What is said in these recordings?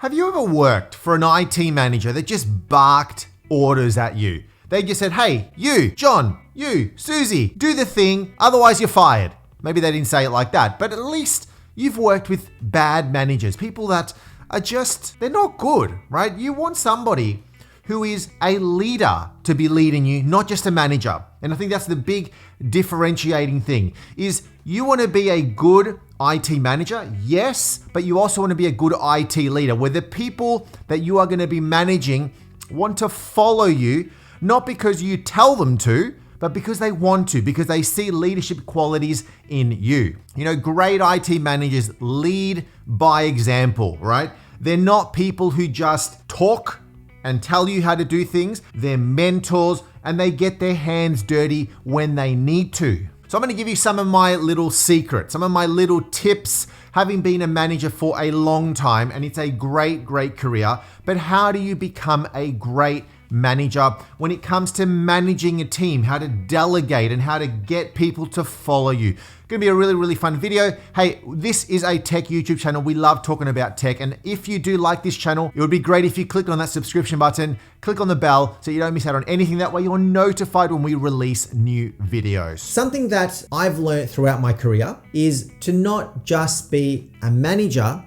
Have you ever worked for an IT manager that just barked orders at you? They just said, hey, you, John, you, Susie, do the thing, otherwise you're fired. Maybe they didn't say it like that, but at least you've worked with bad managers, people that are they're not good, right? You want somebody who is a leader to be leading you, not just a manager. And I think that's the big differentiating thing, is you want to be a good IT manager, yes, but you also want to be a good IT leader, where the people that you are going to be managing want to follow you, not because you tell them to, but because they want to, because they see leadership qualities in you. You know, great IT managers lead by example, right? They're not people who just talk and tell you how to do things. They're mentors, and they get their hands dirty when they need to. So I'm going to give you some of my little secrets, some of my little tips, having been a manager for a long time, and it's a great, great career. But how do you become a great manager when it comes to managing a team, how to delegate and how to get people to follow you? Gonna be a really, really fun video. Hey, this is a tech YouTube channel. We love talking about tech. And if you do like this channel, it would be great if you clicked on that subscription button, click on the bell so you don't miss out on anything. That way you're notified when we release new videos. Something that I've learned throughout my career is to not just be a manager,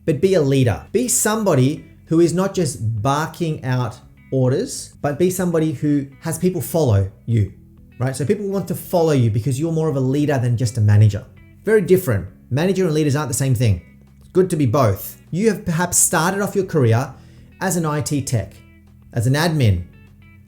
but be a leader. Be somebody who is not just barking out orders, but be somebody who has people follow you, right? So people want to follow you because you're more of a leader than just a manager. Very different. Manager and leaders aren't the same thing. It's good to be both. You have perhaps started off your career as an IT tech, as an admin,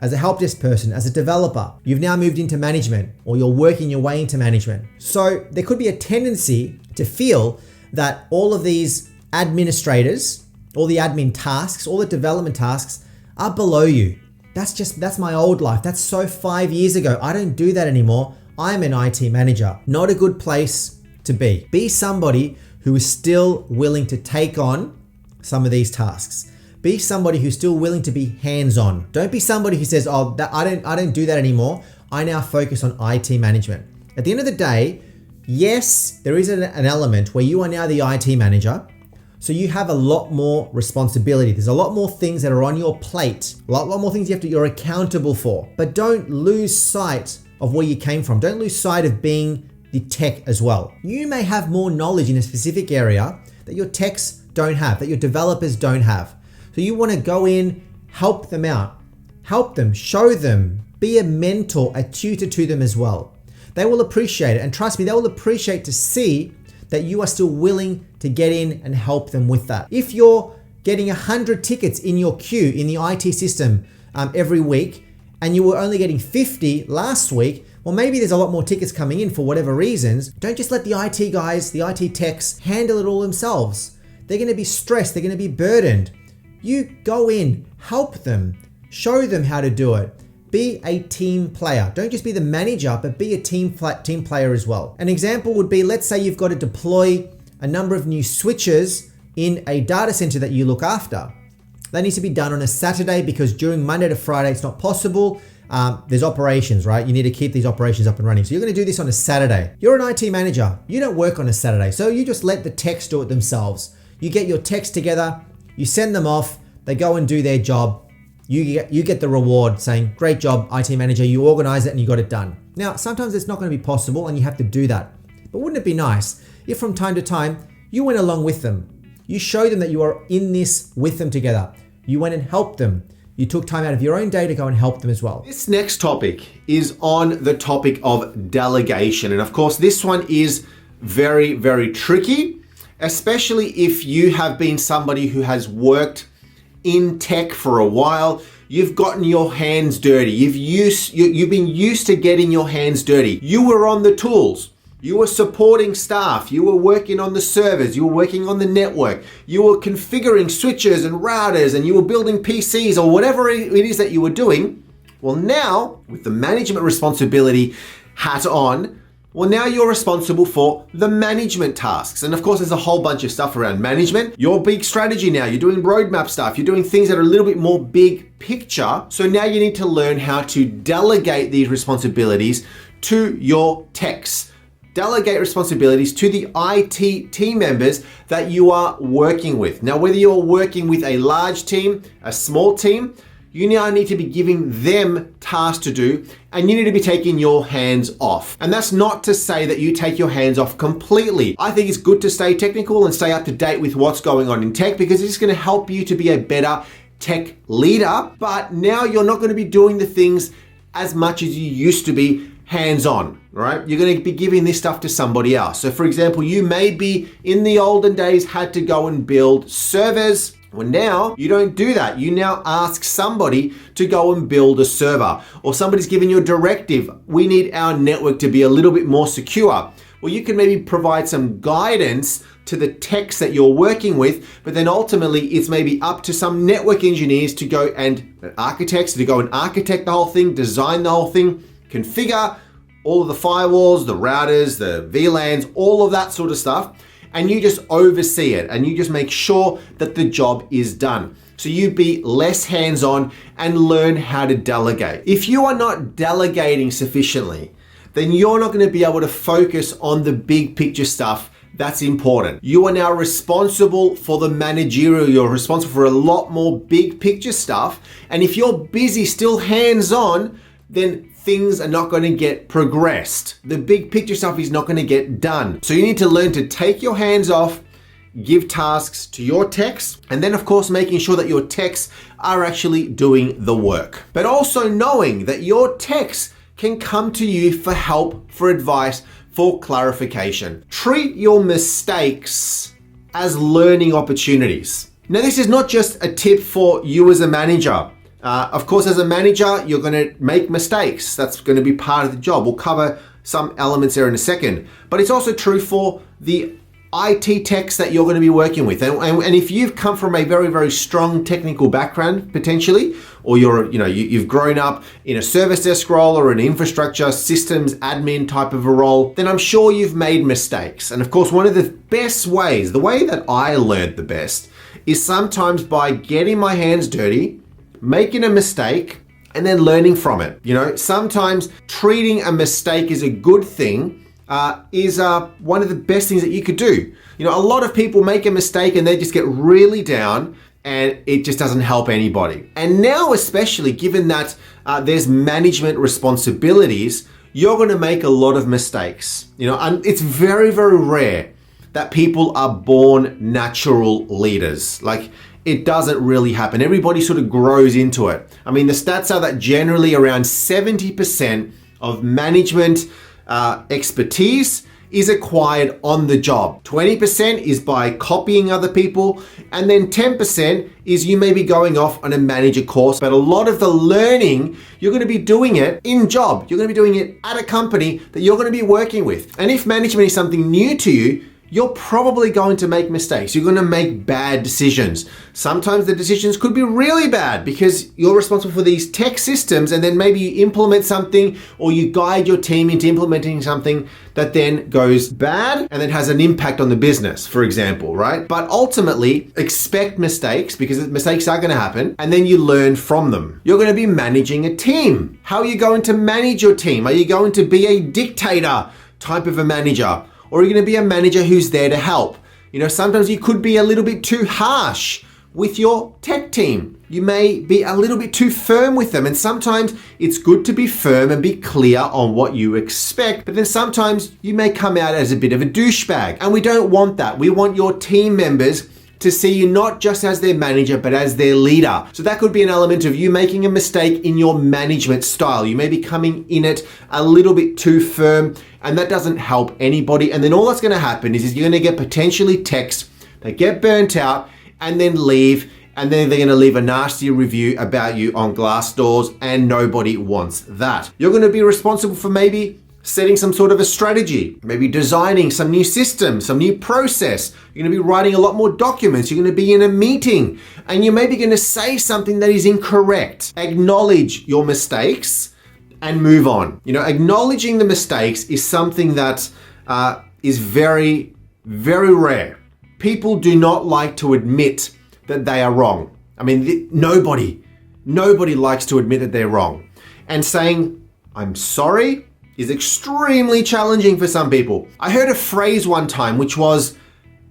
as a help desk person, as a developer. You've now moved into management, or you're working your way into management. So there could be a tendency to feel that all of these administrators, all the admin tasks, all the development tasks are below you. That's my old life. That's so 5 years ago. I don't do that anymore. I'm an IT manager. Not a good place to be. Be somebody who is still willing to take on some of these tasks. Be somebody who's still willing to be hands-on. Don't be somebody who says, oh, I don't do that anymore. I now focus on IT management. At the end of the day, yes, there is an element where you are now the IT manager. So you have a lot more responsibility. There's a lot more things that are on your plate, a lot more things you're accountable for. But don't lose sight of where you came from. Don't lose sight of being the tech as well. You may have more knowledge in a specific area that your techs don't have, that your developers don't have. So you want to go in, help them out, help them, show them, be a mentor, a tutor to them as well. They will appreciate it. And trust me, they will appreciate to see that you are still willing to get in and help them with that. If you're getting 100 tickets in your queue in the IT system every week, and you were only getting 50 last week, well, maybe there's a lot more tickets coming in for whatever reasons. Don't just let the IT guys, the IT techs handle it all themselves. They're gonna be stressed, they're gonna be burdened. You go in, help them, show them how to do it. Be a team player. Don't just be the manager, but be a team player as well. An example would be, let's say you've got to deploy a number of new switches in a data center that you look after. That needs to be done on a Saturday because during Monday to Friday, it's not possible. There's operations, right? You need to keep these operations up and running. So you're gonna do this on a Saturday. You're an IT manager. You don't work on a Saturday. So you just let the techs do it themselves. You get your techs together, you send them off, they go and do their job. You get the reward saying, great job, IT manager, you organize it and you got it done. Now, sometimes it's not gonna be possible and you have to do that. But wouldn't it be nice if from time to time, you went along with them? You showed them that you are in this with them together. You went and helped them. You took time out of your own day to go and help them as well. This next topic is on the topic of delegation. And of course, this one is very, very tricky, especially if you have been somebody who has worked in tech for a while. You've gotten your hands dirty. You've been used to getting your hands dirty. You were on the tools. You were supporting staff. You were working on the servers. You were working on the network. You were configuring switches and routers, and you were building PCs or whatever it is that you were doing. Well, now with the management responsibility hat on, well, now you're responsible for the management tasks. And of course, there's a whole bunch of stuff around management. Your big strategy now, you're doing roadmap stuff. You're doing things that are a little bit more big picture. So now you need to learn how to delegate these responsibilities to your techs. delegate responsibilities to the IT team members that you are working with. Now, whether you're working with a large team, a small team, you now need to be giving them tasks to do, and you need to be taking your hands off. And that's not to say that you take your hands off completely. I think it's good to stay technical and stay up to date with what's going on in tech, because it's going to help you to be a better tech leader. But now you're not going to be doing the things as much as you used to be hands-on, right? You're going to be giving this stuff to somebody else. So for example, you may be in the olden days had to go and build servers. Well, now you don't do that. You now ask somebody to go and build a server, or somebody's giving you a directive. We need our network to be a little bit more secure. Well, you can maybe provide some guidance to the techs that you're working with, but then ultimately it's maybe up to some network engineers to go and architect the whole thing, design the whole thing, configure all of the firewalls, the routers, the VLANs, all of that sort of stuff. And you just oversee it, and you just make sure that the job is done. So you be less hands-on and learn how to delegate. If you are not delegating sufficiently, then you're not going to be able to focus on the big picture stuff that's important. You are now responsible for the managerial, you're responsible for a lot more big picture stuff. And if you're busy still hands-on, then things are not going to get progressed. The big picture stuff is not going to get done. So you need to learn to take your hands off, give tasks to your techs, and then of course making sure that your techs are actually doing the work. But also knowing that your techs can come to you for help, for advice, for clarification. Treat your mistakes as learning opportunities. Now, this is not just a tip for you as a manager. Of course, as a manager, you're going to make mistakes. That's going to be part of the job. We'll cover some elements there in a second. But it's also true for the IT techs that you're going to be working with. And if you've come from a very, very strong technical background, potentially, or you've grown up in a service desk role or an infrastructure systems admin type of a role, then I'm sure you've made mistakes. And of course, one of the best ways, the way that I learned the best, is sometimes by getting my hands dirty, making a mistake, and then learning from it. Sometimes treating a mistake as a good thing is one of the best things that you could do. A lot of people make a mistake and they just get really down, and it just doesn't help anybody. And now, especially given that there's management responsibilities, you're going to make a lot of mistakes. And it's very, very rare that people are born natural leaders. It doesn't really happen. Everybody sort of grows into it. I mean, the stats are that generally around 70% of management expertise is acquired on the job. 20% is by copying other people, and then 10% is you may be going off on a manager course, but a lot of the learning, you're going to be doing it in job. You're going to be doing it at a company that you're going to be working with. And if management is something new to you, you're probably going to make mistakes. You're going to make bad decisions. Sometimes the decisions could be really bad because you're responsible for these tech systems, and then maybe you implement something or you guide your team into implementing something that then goes bad and then has an impact on the business, for example, right? But ultimately, expect mistakes because mistakes are going to happen, and then you learn from them. You're going to be managing a team. How are you going to manage your team? Are you going to be a dictator type of a manager? Or are you going to be a manager who's there to help? Sometimes you could be a little bit too harsh with your tech team. You may be a little bit too firm with them. And sometimes it's good to be firm and be clear on what you expect. But then sometimes you may come out as a bit of a douchebag. And we don't want that. We want your team members to see you not just as their manager, but as their leader. So that could be an element of you making a mistake in your management style. You may be coming in it a little bit too firm, and that doesn't help anybody. And then all that's going to happen is you're going to get potentially techs that get burnt out and then leave, and then they're going to leave a nasty review about you on Glassdoor, and nobody wants that. You're going to be responsible for maybe setting some sort of a strategy, maybe designing some new system, some new process. You're going to be writing a lot more documents. You're going to be in a meeting, and you're maybe going to say something that is incorrect. Acknowledge your mistakes and move on. Acknowledging the mistakes is something that is very, very rare. People do not like to admit that they are wrong. I mean, nobody likes to admit that they're wrong. And saying, I'm sorry, is extremely challenging for some people. I heard a phrase one time which was,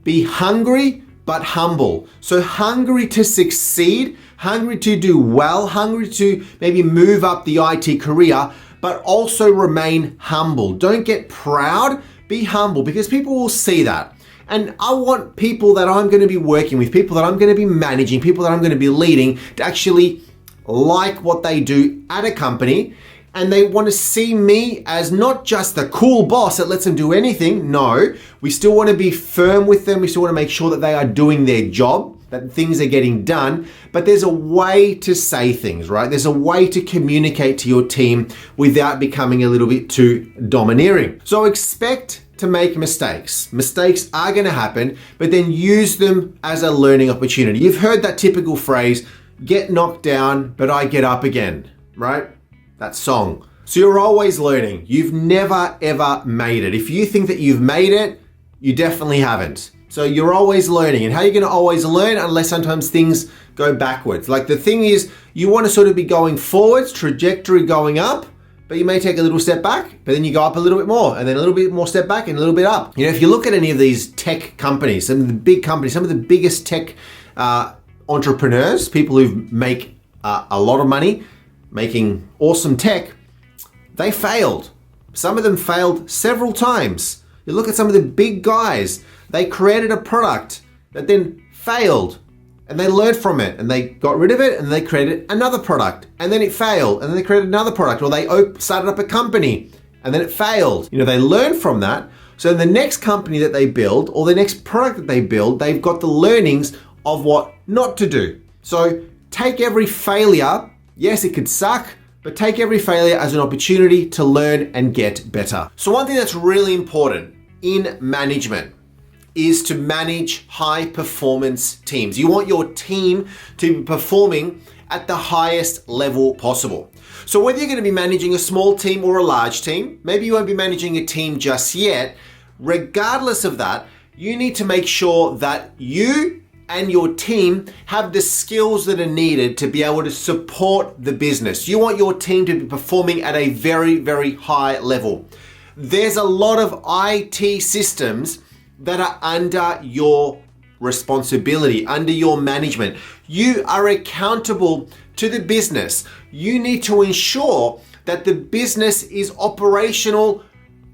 be hungry but humble. So hungry to succeed, hungry to do well, hungry to maybe move up the IT career, but also remain humble. Don't get proud, be humble, because people will see that. And I want people that I'm going to be working with, people that I'm going to be managing, people that I'm going to be leading to actually like what they do at a company. And they want to see me as not just the cool boss that lets them do anything. No, we still want to be firm with them. We still want to make sure that they are doing their job, that things are getting done. But there's a way to say things, right? There's a way to communicate to your team without becoming a little bit too domineering. So expect to make mistakes. Mistakes are going to happen, but then use them as a learning opportunity. You've heard that typical phrase, get knocked down, but I get up again, right? That song. So you're always learning. You've never ever made it. If you think that you've made it, you definitely haven't. So you're always learning. And how are you going to always learn unless sometimes things go backwards? Like the thing is, you want to sort of be going forwards, trajectory going up, but you may take a little step back, but then you go up a little bit more, and then a little bit more step back and a little bit up. You know, if you look at any of these tech companies, some of the big companies, some of the biggest tech entrepreneurs, people who make a lot of money, making awesome tech, they failed. Some of them failed several times. You look at some of the big guys, they created a product that then failed, and they learned from it and they got rid of it and they created another product, and then it failed, and then they created another product, or they started up a company and then it failed. You know, they learned from that. So in the next company that they build or the next product that they build, they've got the learnings of what not to do. So take every failure. Yes, it could suck, but take every failure as an opportunity to learn and get better. So one thing that's really important in management is to manage high performance teams. You want your team to be performing at the highest level possible. So whether you're going to be managing a small team or a large team, maybe you won't be managing a team just yet, regardless of that, you need to make sure that you and your team have the skills that are needed to be able to support the business. You want your team to be performing at a very, very high level. There's a lot of IT systems that are under your responsibility, under your management. You are accountable to the business. You need to ensure that the business is operational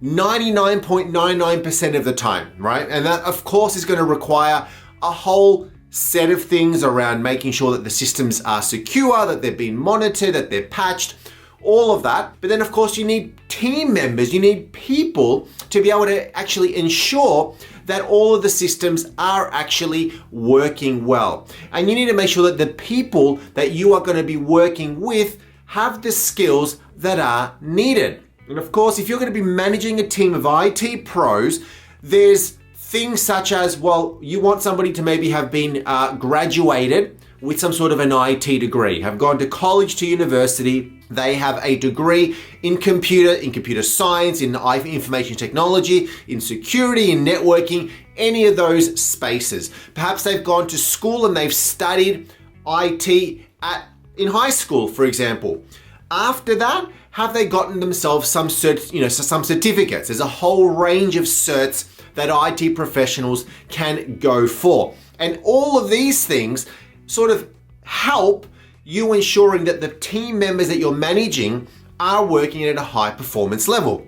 99.99% of the time, right? And that, of course, is going to require a whole set of things around making sure that the systems are secure, that they're being monitored, that they're patched, all of that. But then, of course, you need team members, you need people to be able to actually ensure that all of the systems are actually working well. And you need to make sure that the people that you are going to be working with have the skills that are needed. And of course, if you're going to be managing a team of IT pros, there's things such as, well, you want somebody to maybe have been graduated with some sort of an IT degree, have gone to college, to university. They have a degree in computer science, in information technology, in security, in networking, any of those spaces. Perhaps they've gone to school and they've studied IT in high school, for example. After that, have they gotten themselves some certificates? There's a whole range of certs that IT professionals can go for. And all of these things sort of help you ensuring that the team members that you're managing are working at a high performance level.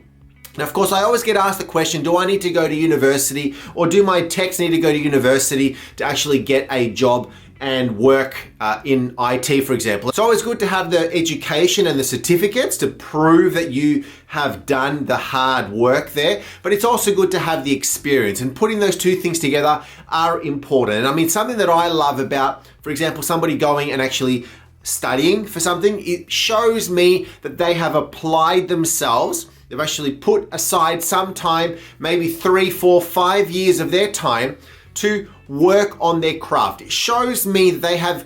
Now, of course, I always get asked the question, do I need to go to university, or do my techs need to go to university to actually get a job and work in IT, for example? It's always good to have the education and the certificates to prove that you have done the hard work there, but it's also good to have the experience, and putting those two things together are important. And I mean, something that I love about, for example, somebody going and actually studying for something, it shows me that they have applied themselves. They've actually put aside some time, maybe 3, 4, 5 years of their time to work on their craft. It shows me they have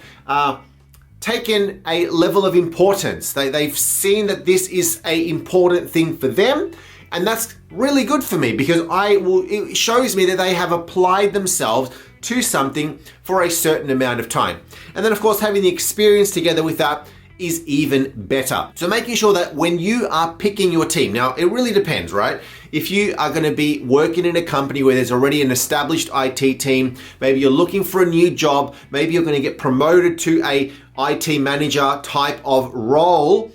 taken a level of importance. They've seen that this is an important thing for them, and that's really good for me because it shows me that they have applied themselves to something for a certain amount of time. And then, of course, having the experience together with that is even better. So making sure that when you are picking your team, now it really depends, right? If you are going to be working in a company where there's already an established IT team, maybe you're looking for a new job, maybe you're going to get promoted to a IT manager type of role,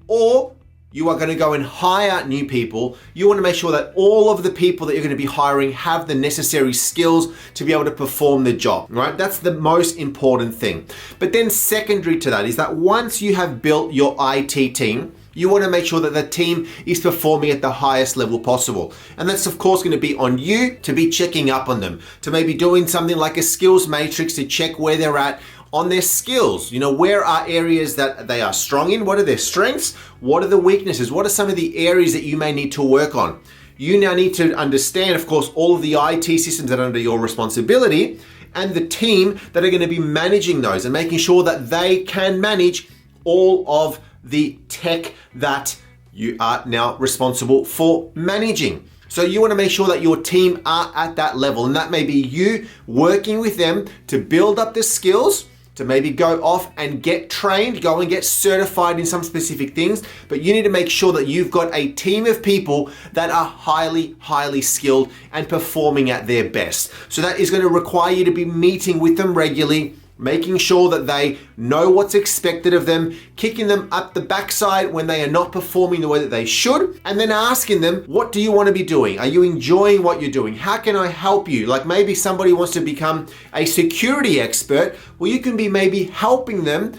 or you are going to go and hire new people, you want to make sure that all of the people that you're going to be hiring have the necessary skills to be able to perform the job, right? That's the most important thing. But then secondary to that is that once you have built your IT team, you want to make sure that the team is performing at the highest level possible. And that's of course going to be on you to be checking up on them, to maybe doing something like a skills matrix to check where they're at on their skills. You know, where are areas that they are strong in? What are their strengths? What are the weaknesses? What are some of the areas that you may need to work on? You now need to understand, of course, all of the IT systems that are under your responsibility and the team that are going to be managing those and making sure that they can manage all of the tech that you are now responsible for managing. So you want to make sure that your team are at that level, and that may be you working with them to build up the skills, to maybe go off and get trained, go and get certified in some specific things, but you need to make sure that you've got a team of people that are highly skilled and performing at their best. So that is going to require you to be meeting with them regularly, making sure that they know what's expected of them, kicking them up the backside when they are not performing the way that they should, and then asking them, what do you want to be doing? Are you enjoying what you're doing? How can I help you? Like maybe somebody wants to become a security expert. Well, you can be maybe helping them,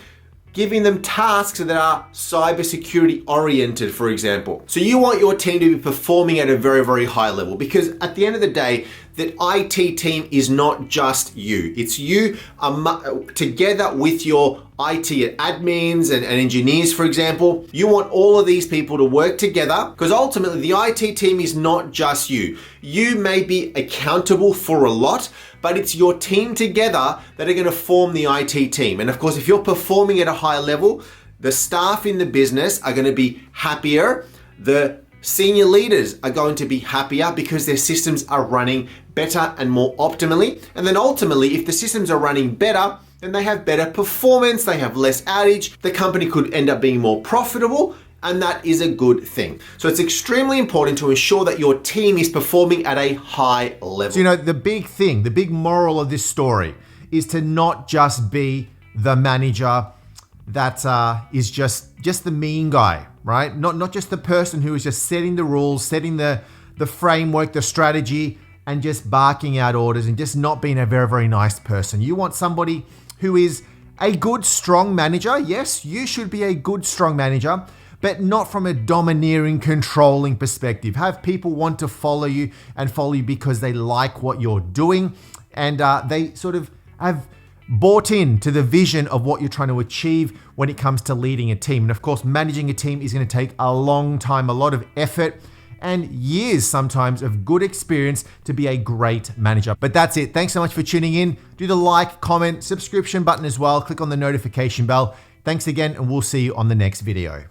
giving them tasks that are cybersecurity oriented, for example. So you want your team to be performing at a very high level, because at the end of the day, that IT team is not just you. It's you together with your IT admins and engineers, for example. You want all of these people to work together, because ultimately the IT team is not just you. You may be accountable for a lot, but it's your team together that are going to form the IT team. And of course, if you're performing at a high level, the staff in the business are going to be happier. The senior leaders are going to be happier because their systems are running better and more optimally. And then ultimately, if the systems are running better, then they have better performance, they have less outage, the company could end up being more profitable, and that is a good thing. So it's extremely important to ensure that your team is performing at a high level. So, you know, the big thing, the big moral of this story is to not just be the manager that is just the mean guy, right? Not just the person who is just setting the rules, setting the framework, the strategy, and just barking out orders and just not being a very nice person. You want somebody who is a good, strong manager. Yes, you should be a good, strong manager, but not from a domineering, controlling perspective. Have people want to follow you and follow you because they like what you're doing, and they sort of have bought in to the vision of what you're trying to achieve when it comes to leading a team. And of course, managing a team is going to take a long time, a lot of effort, and years sometimes of good experience to be a great manager. But that's it. Thanks so much for tuning in. Do the like, comment, subscription button as well. Click on the notification bell. Thanks again, and we'll see you on the next video.